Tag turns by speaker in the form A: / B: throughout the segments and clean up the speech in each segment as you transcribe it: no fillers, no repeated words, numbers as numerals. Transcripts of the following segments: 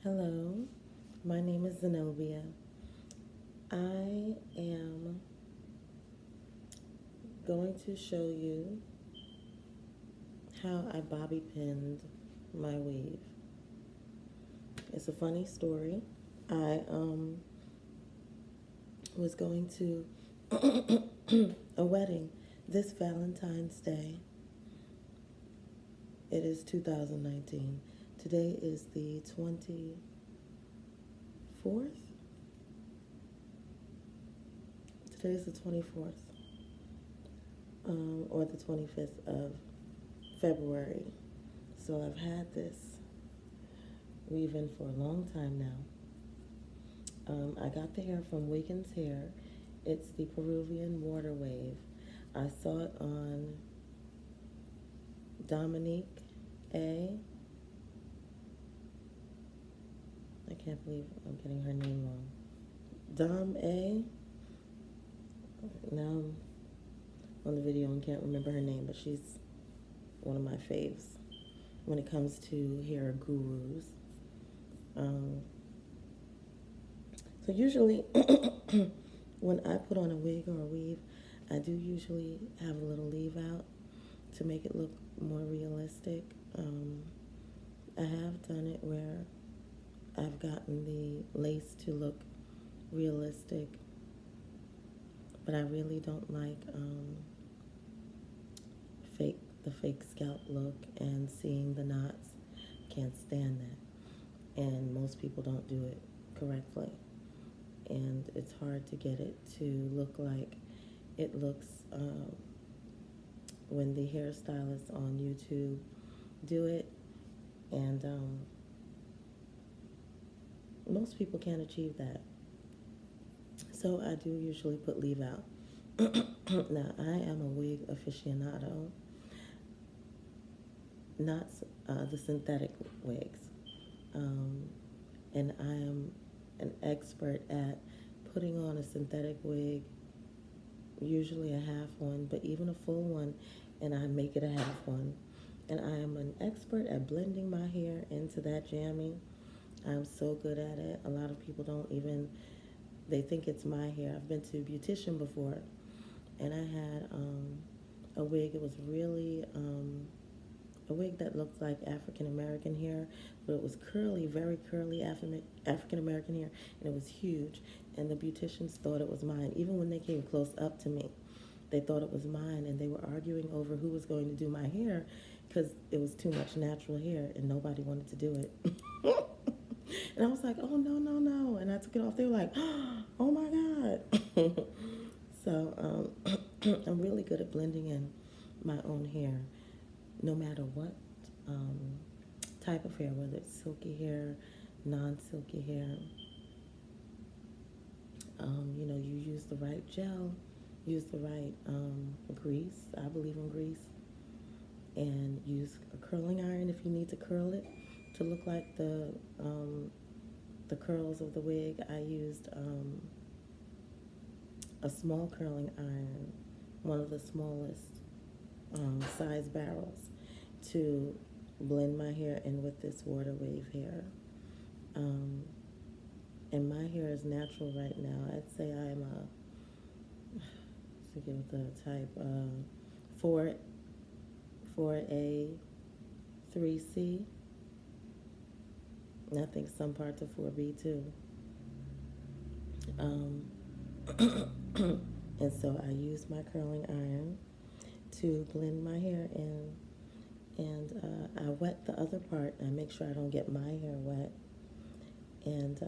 A: Hello, my name is Zenobia. I am going to show you how I bobby pinned my weave. It's a funny story. I was going to a wedding this Valentine's Day. It is 2019. Today is the 24th. Today is the 24th, or the 25th of February. So I've had this weaving for a long time now. I got the hair from Wiggins Hair. It's the Peruvian water wave. I saw it on Dominique A. I can't believe I'm getting her name wrong. Dom A. Now I'm on the video and can't remember her name, but she's one of my faves when it comes to hair gurus. So usually when I put on a wig or a weave, I do usually have a little leave out to make it look more realistic. I have done it where I've gotten the lace to look realistic, but I really don't like the fake scalp look and seeing the knots. Can't stand that, and most people don't do it correctly, and it's hard to get it to look like it looks when the hairstylists on YouTube do it, and most people can't achieve that. So I do usually put leave out. Now, I am a wig aficionado, not the synthetic wigs. And I am an expert at putting on a synthetic wig, usually a half one, but even a full one, and I make it a half one. And I am an expert at blending my hair into that jammy. I'm so good at it. A lot of people don't even, they think it's my hair. I've been to a beautician before, and I had a wig. It was really a wig that looked like African American hair, but it was curly, very curly African American hair, and it was huge. And the beauticians thought it was mine. Even when they came close up to me, they thought it was mine, and they were arguing over who was going to do my hair because it was too much natural hair, and nobody wanted to do it. And I was like, oh, no, no, no. And I took it off. They were like, oh, my God. So I'm really good at blending in my own hair, no matter what type of hair, whether it's silky hair, non-silky hair. You use the right gel, use the right grease. I believe in grease. And use a curling iron if you need to curl it to look like the curls of the wig. I used a small curling iron, one of the smallest size barrels, to blend my hair in with this water wave hair. And my hair is natural right now. I'd say I'm to give the type 4A, 3C. I think some parts of 4B too. And so I use my curling iron to blend my hair in, and I wet the other part. I make sure I don't get my hair wet, and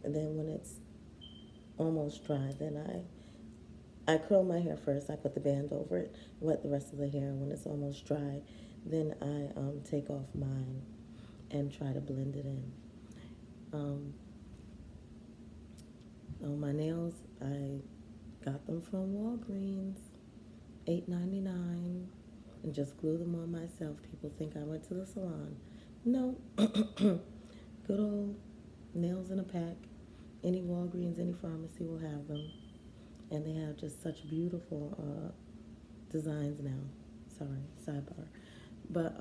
A: then when it's almost dry, then I curl my hair first. I put the band over it, wet the rest of the hair. When it's almost dry, then I take off mine and try to blend it in. On my nails, I got them from Walgreens, $8.99, and just glue them on myself. People think I went to the salon. No, good old nails in a pack. Any Walgreens, any pharmacy will have them, and they have just such beautiful designs now. Sorry, sidebar. But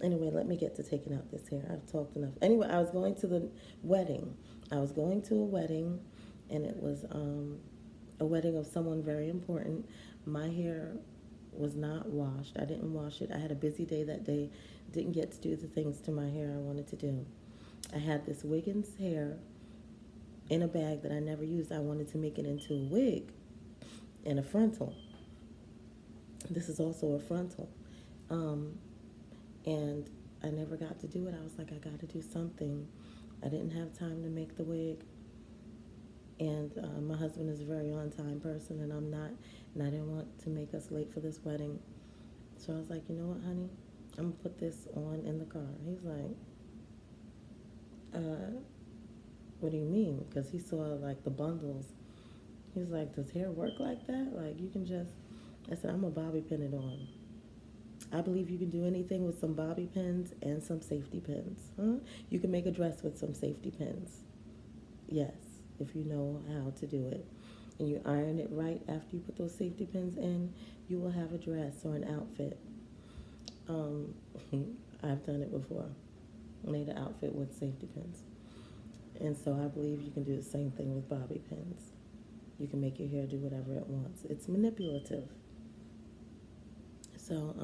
A: Anyway, let me get to taking out this hair. I've talked enough. Anyway, I was going to the wedding. I was going to a wedding, and it was a wedding of someone very important. My hair was not washed. I didn't wash it. I had a busy day that day. Didn't get to do the things to my hair I wanted to do. I had this Wiggins hair in a bag that I never used. I wanted to make it into a wig and a frontal. This is also a frontal. And I never got to do it. I was like, I got to do something. I didn't have time to make the wig. And my husband is a very on-time person, and I'm not. And I didn't want to make us late for this wedding. So I was like, you know what, honey? I'm going to put this on in the car. He's like, what do you mean? Because he saw, like, the bundles. He's like, does hair work like that? Like, you can just... I said, I'm going to bobby pin it on. I believe you can do anything with some bobby pins and some safety pins. Huh? You can make a dress with some safety pins. Yes, if you know how to do it. And you iron it right after you put those safety pins in, you will have a dress or an outfit. I've done it before. Made an outfit with safety pins. And so I believe you can do the same thing with bobby pins. You can make your hair do whatever it wants. It's manipulative. So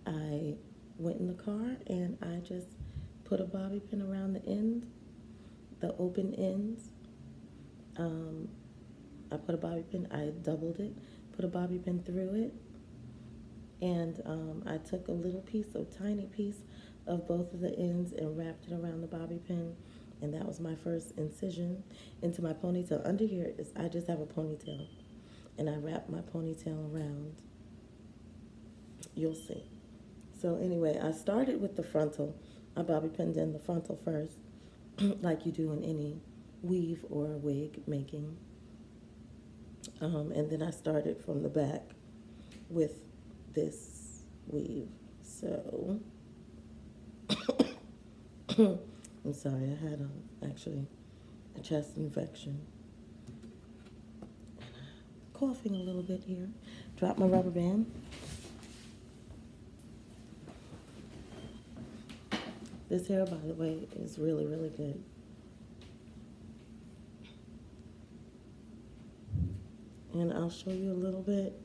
A: I went in the car and I just put a bobby pin around the end, the open ends. I put a bobby pin, I doubled it, put a bobby pin through it, and I took a little piece, a tiny piece of both of the ends and wrapped it around the bobby pin, and that was my first incision into my ponytail. Under here is, I just have a ponytail, and I wrapped my ponytail around. You'll see. So anyway, I started with the frontal. I bobby pinned in the frontal first, like you do in any weave or wig making. And then I started from the back with this weave. So, I'm sorry, I had actually a chest infection. Coughing a little bit here. Drop my rubber band. This hair, by the way, is really, really good. And I'll show you a little bit,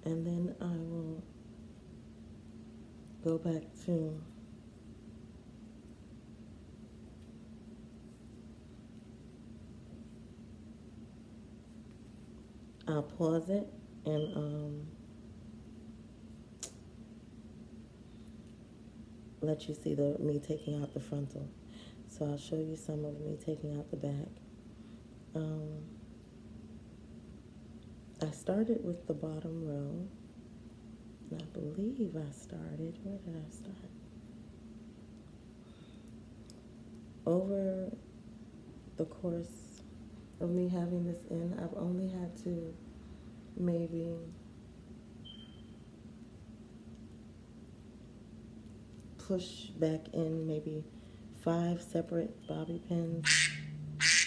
A: and then I will go back to I'll pause it and let you see me taking out the frontal. So I'll show you some of me taking out the back. I started with the bottom row, and I believe I started, where did I start? Over the course of me having this in, I've only had to maybe push back in maybe 5 separate bobby pins.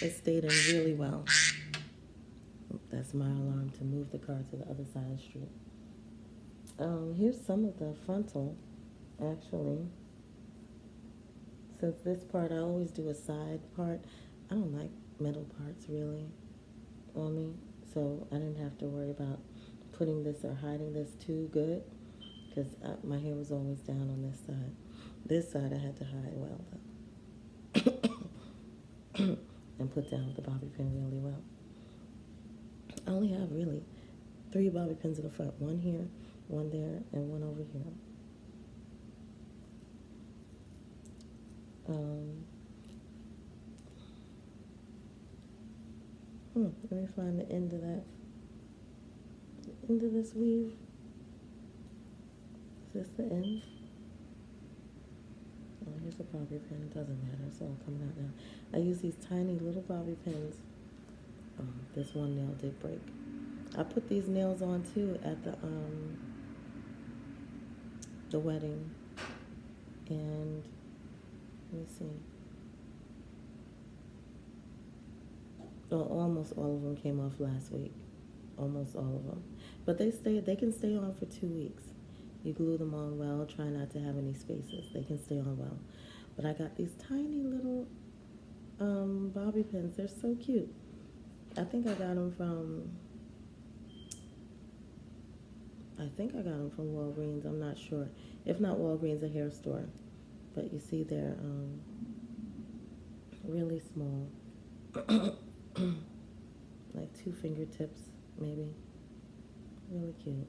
A: It stayed in really well. That's my alarm to move the car to the other side of the street. Here's some of the frontal, actually. Since this part, I always do a side part. I don't like middle parts, really, on me. So I didn't have to worry about putting this or hiding this too good, because my hair was always down on this side. This side I had to hide well, though. And put down the bobby pin really well. I only have really 3 bobby pins in the front. One here, one there, and one over here. Let me find the end of that. The end of this weave. Is this the end? Oh, here's a bobby pin. Doesn't matter. It's all coming out now. I use these tiny little bobby pins. This one nail did break. I put these nails on too at the wedding, and let me see. Well, almost all of them came off last week. Almost all of them. But they can stay on for 2 weeks. You glue them on well, try not to have any spaces. They can stay on well. But I got these tiny little bobby pins. They're so cute. I think I got them from Walgreens. I'm not sure. If not Walgreens, a hair store. But you see they're really small. Like 2 fingertips, maybe. Really cute.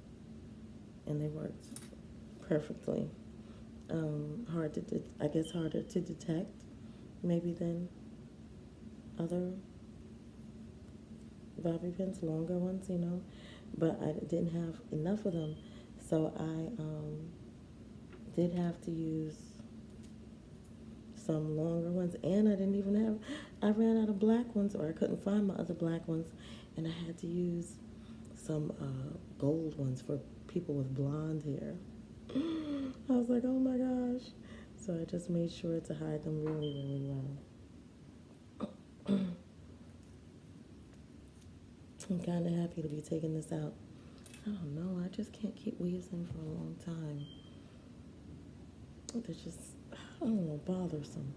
A: And they worked perfectly. Harder to detect, maybe than other bobby pins, longer ones, But I didn't have enough of them, so I did have to use some longer ones, and I ran out of black ones, or I couldn't find my other black ones, and I had to use some gold ones for people with blonde hair. I was like, oh my gosh. So I just made sure to hide them really, really well. I'm kind of happy to be taking this out. I don't know, I just can't keep weaves in for a long time. They're just, I don't know, bothersome.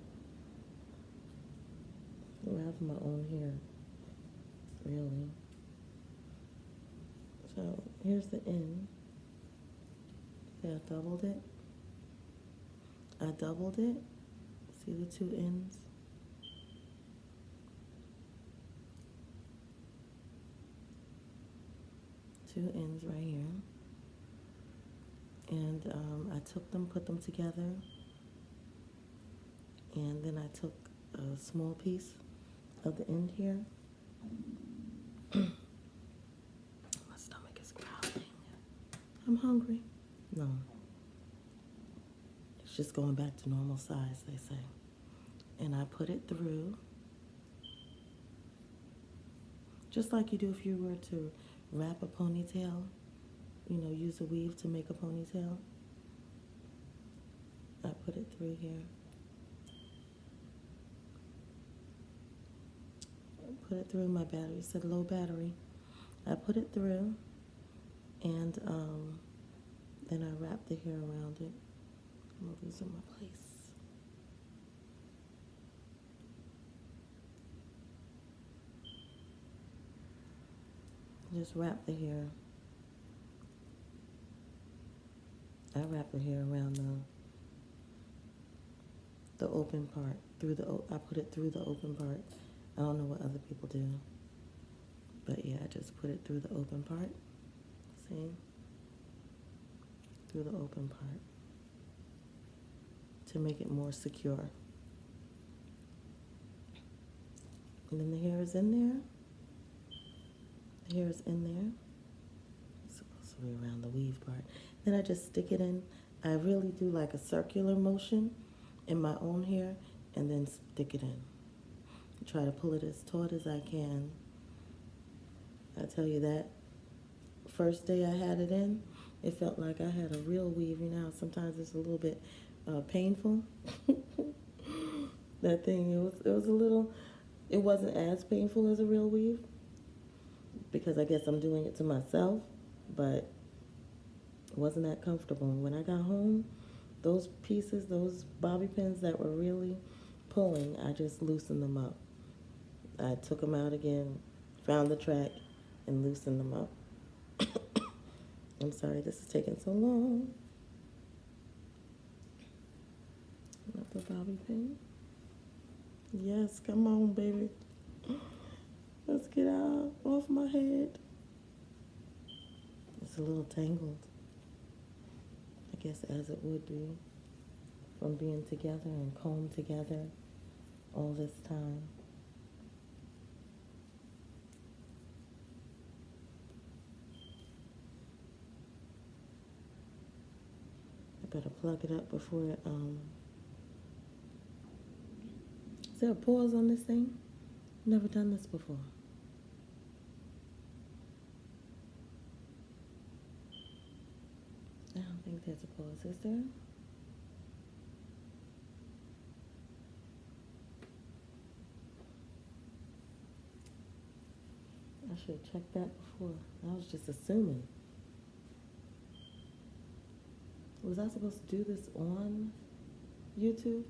A: I have my own hair, really. So here's the end. See, I doubled it. See the 2 ends? Two ends right here. And I took them, put them together, and then I took a small piece of the end here. My stomach is growling. I'm hungry. No. It's just going back to normal size, they say. And I put it through, just like you do if you were to wrap a ponytail, use a weave to make a ponytail. I put it through here. Put it through my battery. It said low battery. I put it through, and then I wrapped the hair around it. I'm losing my place. Just wrap the hair. I wrap the hair around the open part. I put it through the open part. I don't know what other people do. But yeah, I just put it through the open part. See? Through the open part. To make it more secure. And then the hair is in there. The hair is in there. It's supposed to be around the weave part. Then I just stick it in. I really do like a circular motion in my own hair, and then stick it in. Try to pull it as taut as I can. I tell you that first day I had it in, it felt like I had a real weave. Sometimes it's a little bit painful. That thing, it was a little, it wasn't as painful as a real weave, because I guess I'm doing it to myself, but it wasn't that comfortable. When I got home, those pieces, those bobby pins that were really pulling, I just loosened them up. I took them out again, found the track, and loosened them up. I'm sorry this is taking so long. Another bobby pin. Yes, come on, baby. Let's get out off my head. It's a little tangled. I guess as it would be from being together and combed together all this time. I better plug it up before it, is there a pause on this thing? Never done this before. I don't think there's a pause, is there? I should have checked that before. I was just assuming Was I supposed to do this on YouTube?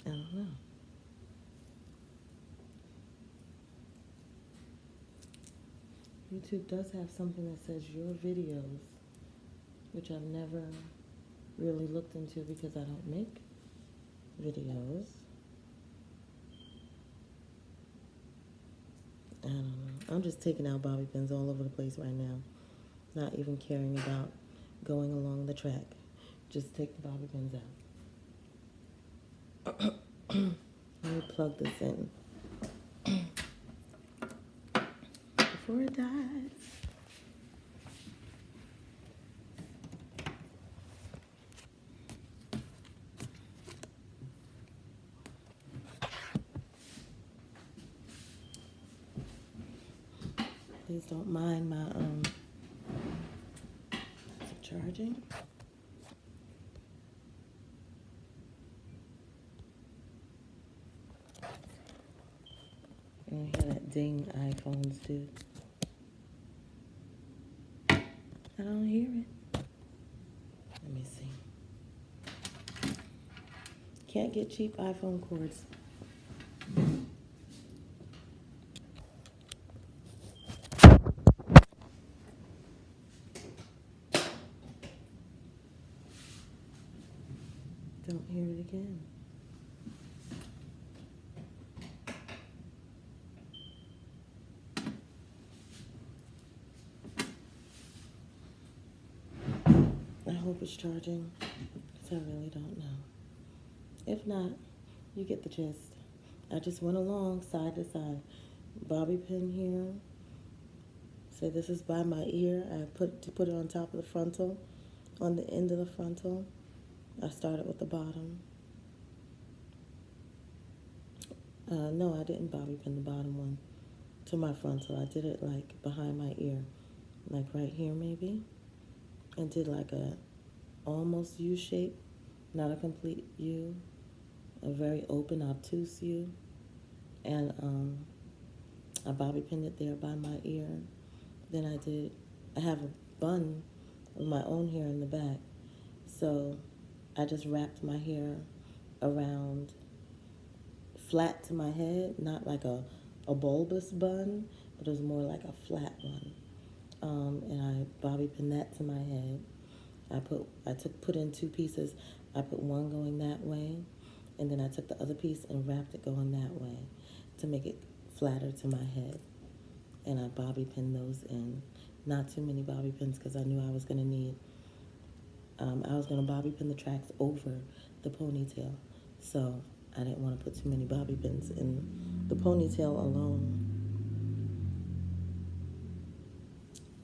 A: I don't know. YouTube does have something that says your videos, which I've never really looked into because I don't make videos. I don't know. I'm just taking out bobby pins all over the place right now. Not even caring about going along the track. Just take the bobby pins out. Let me plug this in before it dies. Please don't mind my charging. You don't hear that ding iPhones do. I don't hear it. Let me see. Can't get cheap iPhone cords. Don't hear it again. I hope it's charging, because I really don't know. If not, you get the gist. I just went along side to side. Bobby pin here. Say this is by my ear. I put it on top of the frontal, on the end of the frontal. I started with the bottom. No, I didn't bobby pin the bottom one to my frontal. I did it like behind my ear, like right here maybe, and did like a almost U shape, not a complete U, a very open obtuse U, and I bobby pinned it there by my ear. Then I have a bun of my own hair in the back, so I just wrapped my hair around flat to my head, not like a bulbous bun, but it was more like a flat one. And I bobby pinned that to my head. I put in two pieces. I put one going that way, and then I took the other piece and wrapped it going that way to make it flatter to my head. And I bobby pinned those in. Not too many bobby pins because I knew I was going to need, I was going to bobby pin the tracks over the ponytail. So I didn't want to put too many bobby pins in the ponytail alone.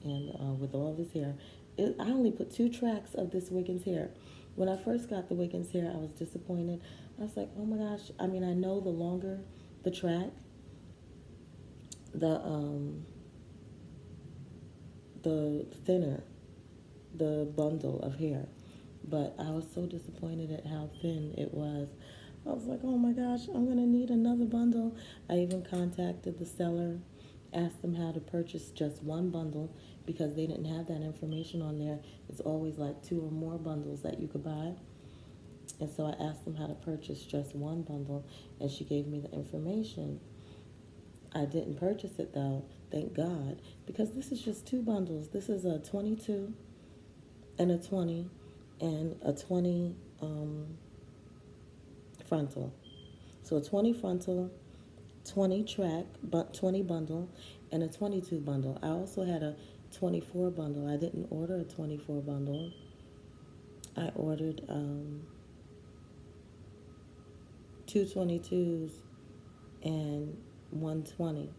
A: And with all this hair, I only put 2 tracks of this Wiggins hair. When I first got the Wiggins hair, I was disappointed. I was like, oh my gosh. I mean, I know the longer the track, the thinner the bundle of hair. But I was so disappointed at how thin it was. I was like, oh my gosh, I'm going to need another bundle. I even contacted the seller, asked them how to purchase just one bundle because they didn't have that information on there. It's always like 2 or more bundles that you could buy. And so I asked them how to purchase just one bundle, and she gave me the information. I didn't purchase it though, thank God, because this is just 2 bundles. This is a 22 and a 20 and a 20 frontal. So a 20 frontal, 20 track, 20 bundle, and a 22 bundle. I also had a 24 bundle. I didn't order a 24 bundle. I ordered 2 22s and 120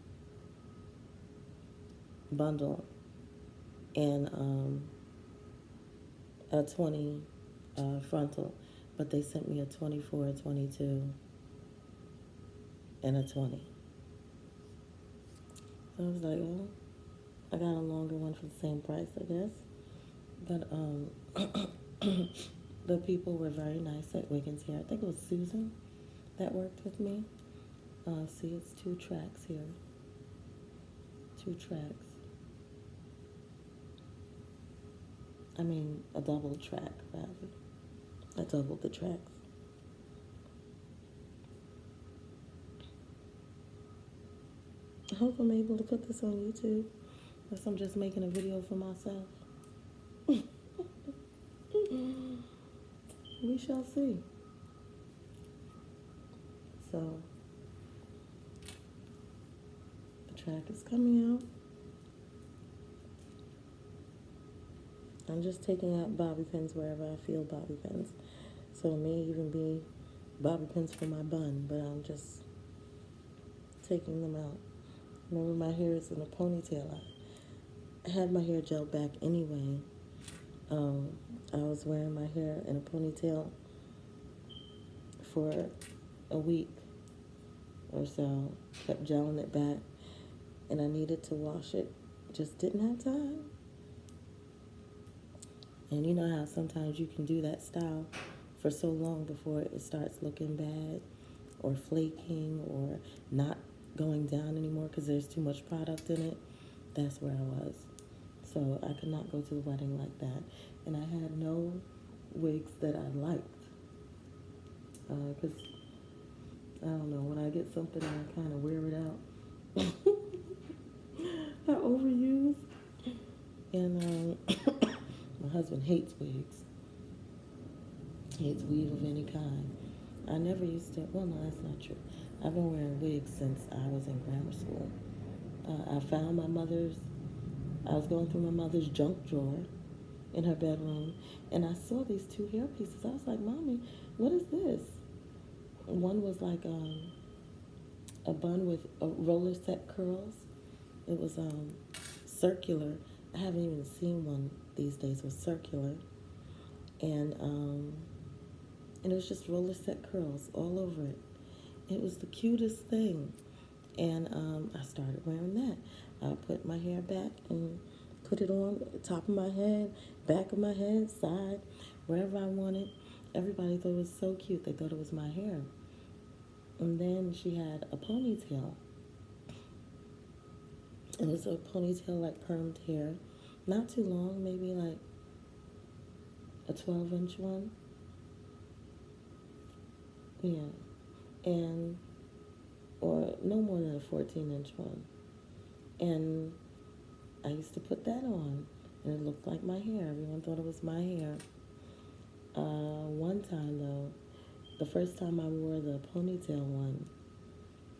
A: bundle and a 20 frontal, but they sent me a 24, a 22, and a 20. So I was like, oh, I got a longer one for the same price, I guess. But the people were very nice at Wiggins here. I think it was Susan that worked with me. See, it's 2 tracks here. 2 tracks. I mean, a double track, rather. I doubled the tracks. I hope I'm able to put this on YouTube. Unless I'm just making a video for myself. We shall see. So, the track is coming out. I'm just taking out bobby pins wherever I feel bobby pins. So it may even be bobby pins for my bun, but I'm just taking them out. Remember, my hair is in a ponytail. I had my hair gelled back anyway. I was wearing my hair in a ponytail for a week or so. Kept gelling it back, and I needed to wash it. Just didn't have time. And you know how sometimes you can do that style for so long before it starts looking bad or flaking or not going down anymore because there's too much product in it. That's where I was. So I could not go to the wedding like that. And I had no wigs that I liked. Because, I don't know, when I get something, I kind of wear it out. I overuse. And my husband hates wigs. Hates weave of any kind. I never used to, well, no, that's not true. I've been wearing wigs since I was in grammar school. I found my mother's, I was going through my mother's junk drawer in her bedroom, and I saw these 2 hair pieces. I was like, Mommy, what is this? One was like a bun with roller set curls. It was circular. I haven't even seen one these days with circular. And it was just roller set curls all over it. It was the cutest thing. And I started wearing that. I put my hair back and put it on the top of my head, back of my head, side, wherever I wanted. Everybody thought it was so cute. They thought it was my hair. And then she had a ponytail. It was a ponytail, like permed hair. Not too long, maybe like a 12-inch one. Yeah. And, or no more than a 14-inch one. And I used to put that on, and it looked like my hair. Everyone thought it was my hair. One time, though, the first time I wore the ponytail one,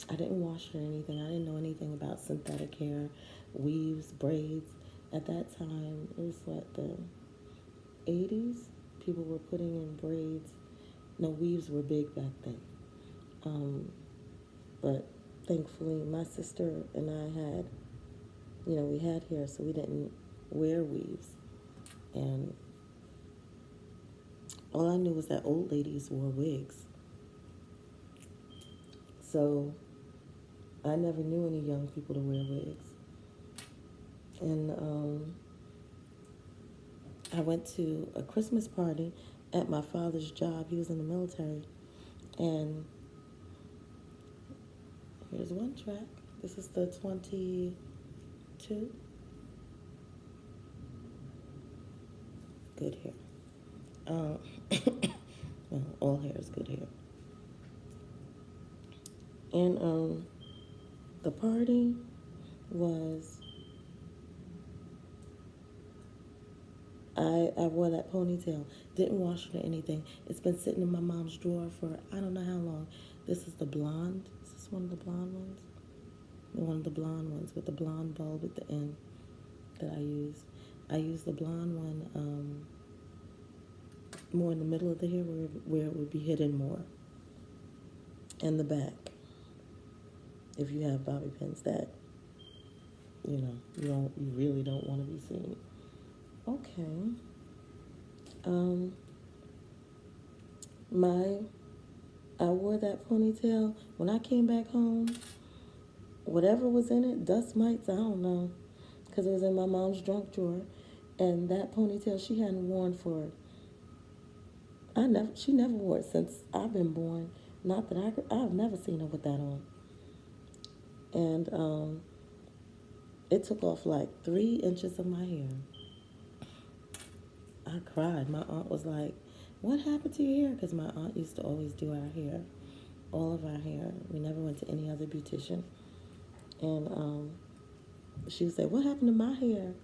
A: I didn't wash it or anything. I didn't know anything about synthetic hair, weaves, braids. At that time, it was what, the 80s? People were putting in braids. No, weaves were big back then. But thankfully, my sister and I had, we had hair, so we didn't wear weaves. And all I knew was that old ladies wore wigs. So I never knew any young people to wear wigs. And I went to a Christmas party at my father's job. He was in the military. And here's one track. This is the 22. Good hair. Well, all hair is good hair. And the party was, I wore that ponytail. Didn't wash it or anything. It's been sitting in my mom's drawer for I don't know how long. This is the blonde. Is this one of the blonde ones? One of the blonde ones with the blonde bulb at the end that I used. I used the blonde one more in the middle of the hair where it would be hidden more. And the back. If you have bobby pins that, you really don't want to be seen. Okay. I wore that ponytail. When I came back home, whatever was in it, dust mites, I don't know, because it was in my mom's junk drawer. And that ponytail she hadn't worn she never wore it since I've been born. Not that I've never seen her with that on. And it took off like 3 inches of my hair. I cried. My aunt was like, "What happened to your hair?" Because my aunt used to always do our hair, all of our hair. We never went to any other beautician. And she would say, "What happened to my hair?"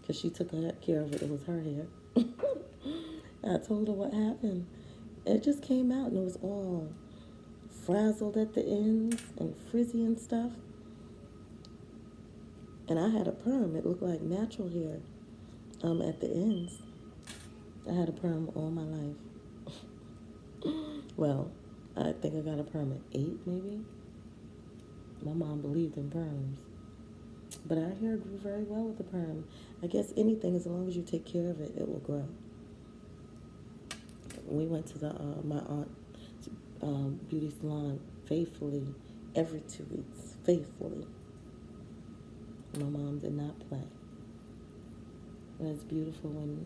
A: Because she took care of it. It was her hair. I told her what happened. It just came out and it was all frazzled at the ends and frizzy and stuff. And I had a perm. It looked like natural hair at the ends. I had a perm all my life. Well, I think I got a perm at 8, maybe. My mom believed in perms. But our hair grew very well with the perm. I guess anything, as long as you take care of it, it will grow. We went to my aunt's beauty salon faithfully every 2 weeks. Faithfully. My mom did not play. And it's beautiful when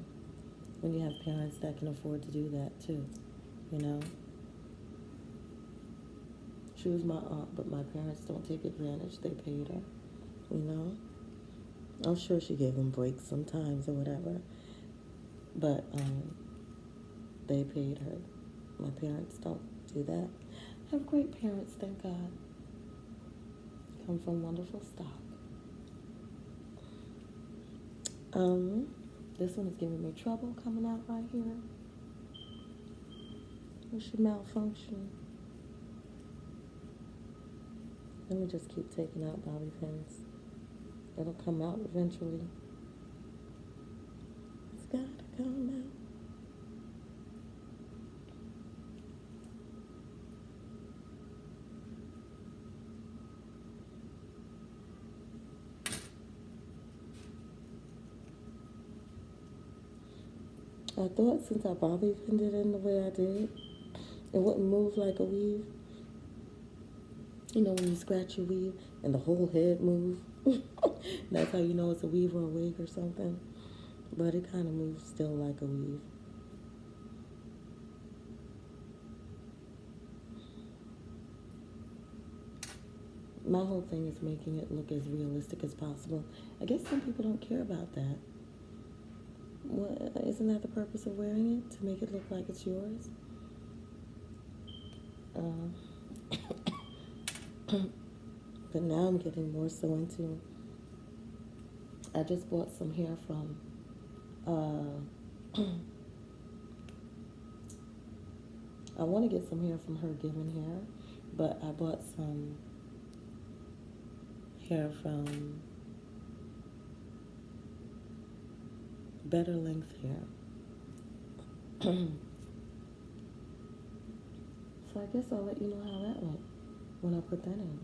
A: you have parents that can afford to do that too, you know. She was my aunt, but my parents don't take advantage. They paid her, you know. I'm sure she gave them breaks sometimes or whatever, but they paid her. My parents don't do that. I have great parents, thank God. Come from wonderful stock. This one is giving me trouble coming out right here. It should malfunction. Let me just keep taking out bobby pins. It'll come out eventually. It's gotta come out. I thought since I bobby pinned it in the way I did, it wouldn't move like a weave. You know when you scratch your weave and the whole head moves? That's how you know it's a weave or a wig or something. But it kind of moves still like a weave. My whole thing is making it look as realistic as possible. I guess some people don't care about that. What, isn't that the purpose of wearing it? To make it look like it's yours? But now I'm getting more so into, I just bought some hair from, I want to get some hair from Her Given Hair, but I bought some hair from Better Length Hair. So I guess I'll let you know how that went when I put that in.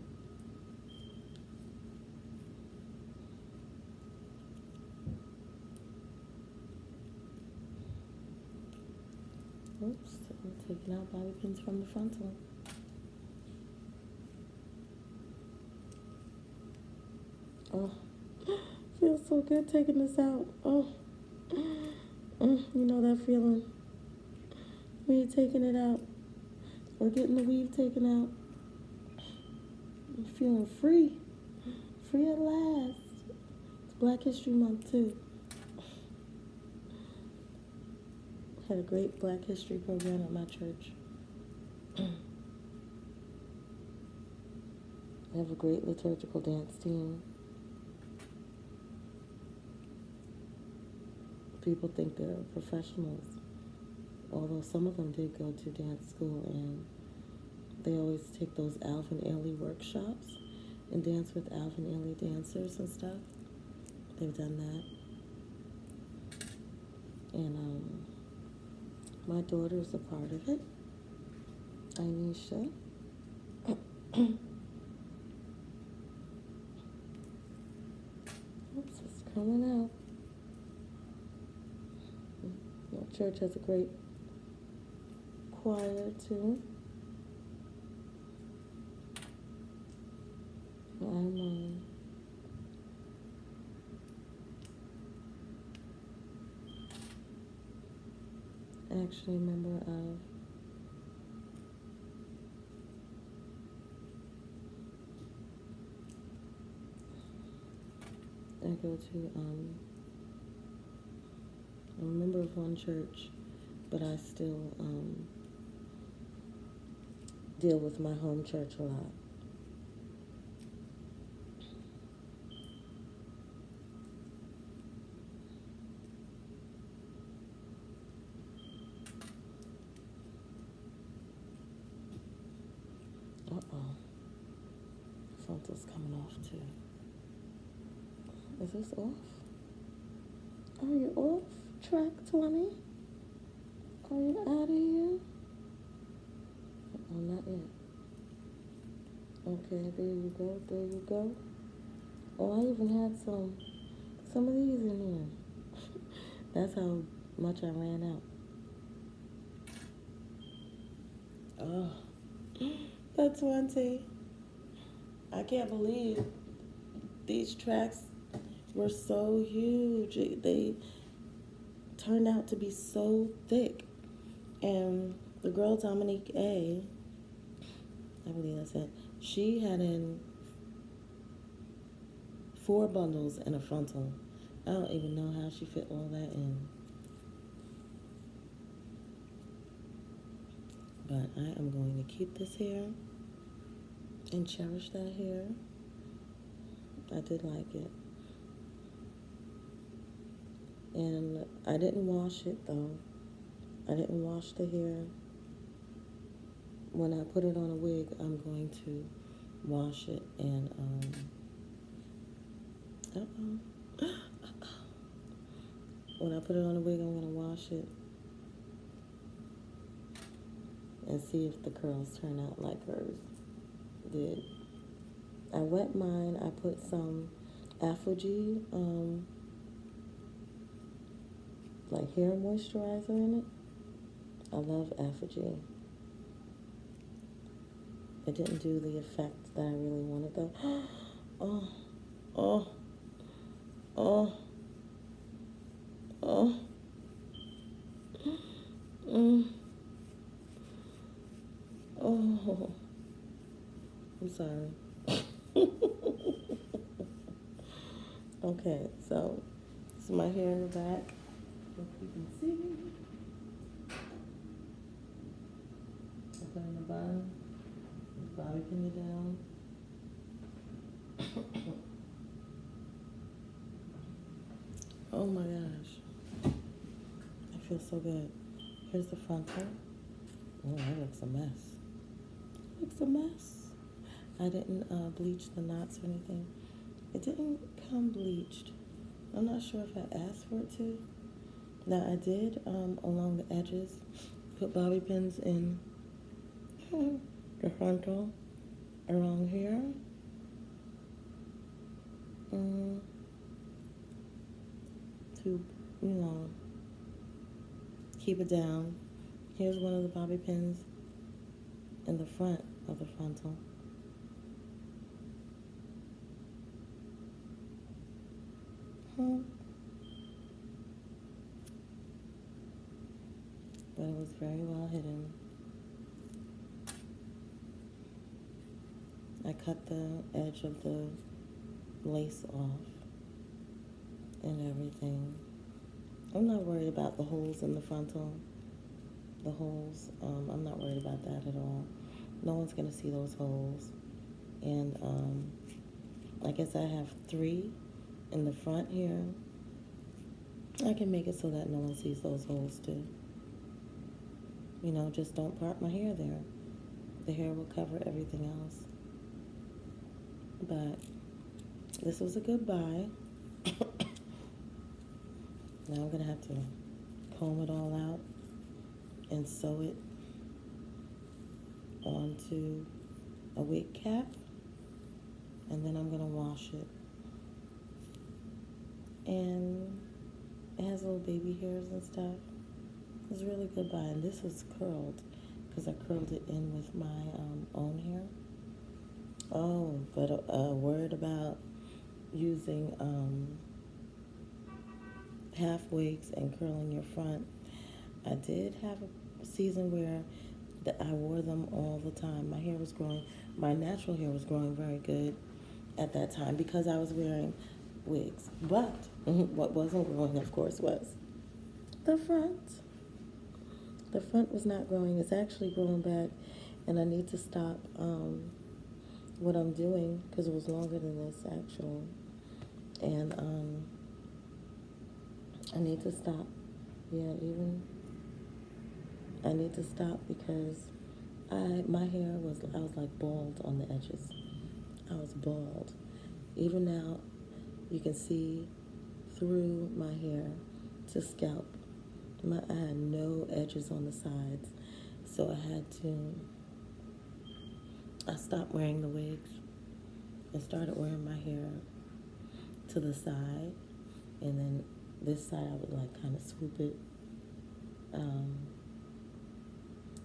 A: Oops, I'm taking out bobby pins from the frontal. Oh, feels so good taking this out. Oh, you know that feeling when you're taking it out or getting the weave taken out. I'm feeling free, free at last. It's Black History Month too. Had a great Black History program at my church. I have a great liturgical dance team. People think they're professionals, although some of them did go to dance school, and they always take those Alvin Ailey workshops and dance with Alvin Ailey dancers and stuff. They've done that. And my daughter's a part of it, Anisha. Oops, it's coming out. My church has a great choir too. I'm actually a member of I go to I'm a member of one church, but I still deal with my home church a lot. Uh-oh. Frontal's coming off too. Is this off? Are you off? Track 20? Are you out of here? Oh, not yet. Okay, there you go, there you go. Oh, I even had some of these in here. That's how much I ran out. Oh, that's 20. I can't believe these tracks were so huge. They turned out to be so thick. And the girl, Dominique A., I believe that's it, she had in 4 bundles and a frontal. I don't even know how she fit all that in. But I am going to keep this hair and cherish that hair. I did like it. And I didn't wash it though. I didn't wash the hair. When I put it on a wig, I'm going to wash it and when I put it on a wig, I'm going to wash it and see if the curls turn out like hers did. I wet mine. I put some Afro-G, like hair moisturizer in it. I love Afro-G. It didn't do the effect that I really wanted though. Oh, oh, oh, oh, oh. I'm sorry. Okay, so this is my hair in the back. If you can see. I put in the bottom. Bobby pin it down. Oh my gosh. I feel so good. Here's the frontal. Oh, that looks a mess. Looks a mess. I didn't bleach the knots or anything. It didn't come bleached. I'm not sure if I asked for it to. Now I did, along the edges, put bobby pins in the frontal around here. To, keep it down. Here's one of the bobby pins in the front of the frontal. But it was very well hidden. I cut the edge of the lace off and everything. I'm not worried about the holes in the frontal. The holes, I'm not worried about that at all. No one's gonna see those holes. And I guess I have 3 in the front here. I can make it so that no one sees those holes too. Just don't part my hair there. The hair will cover everything else. But this was a good buy. Now I'm gonna have to comb it all out and sew it onto a wig cap, and then I'm gonna wash it. And it has little baby hairs and stuff. It's a really good buy, and this was curled because I curled it in with my own hair. Oh, but a word about using half wigs and curling your front. I did have a season where I wore them all the time. My hair was growing, my natural hair was growing very good at that time because I was wearing wigs. But what wasn't growing, of course, was the front. The front was not growing. It's actually growing back, and I need to stop what I'm doing because it was longer than this actually, and I need to stop. Yeah, even I need to stop because my hair was, I was like bald on the edges. I was bald. Even now, you can see through my hair to scalp. I had no edges on the sides, so I stopped wearing the wigs and started wearing my hair to the side, and then this side I would like kind of swoop it,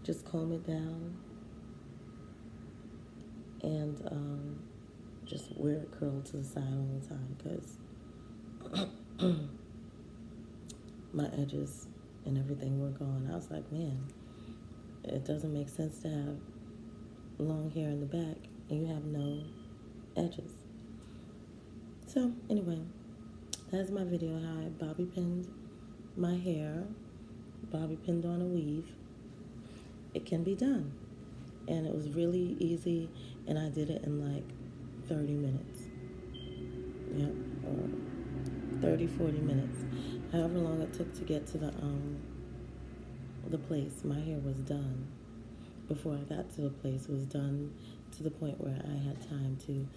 A: just comb it down, and just wear it curled to the side all the time because my edges and everything were gone. I was like, man, it doesn't make sense to have long hair in the back and you have no edges. So anyway, that's my video how I bobby pinned my hair, bobby pinned on a weave. It can be done, and it was really easy, and I did it in like 30 minutes. Yep, or 30, 40 minutes. However long it took to get to the place, my hair was done. Before I got to the place, it was done to the point where I had time to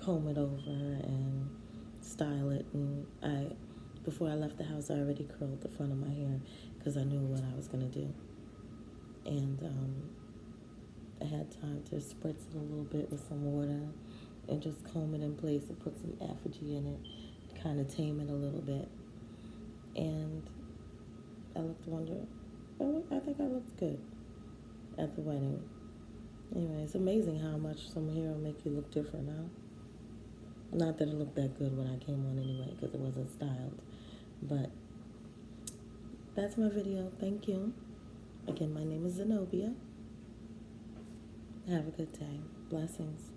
A: comb it over and style it. And before I left the house, I already curled the front of my hair because I knew what I was going to do. And I had time to spritz it a little bit with some water and just comb it in place and put some effigy in it to kind of tame it a little bit. And I looked wonderful. I think I looked good at the wedding. Anyway, it's amazing how much some hair will make you look different, huh? Not that it looked that good when I came on anyway, because it wasn't styled. But that's my video. Thank you. Again, my name is Zenobia. Have a good day. Blessings.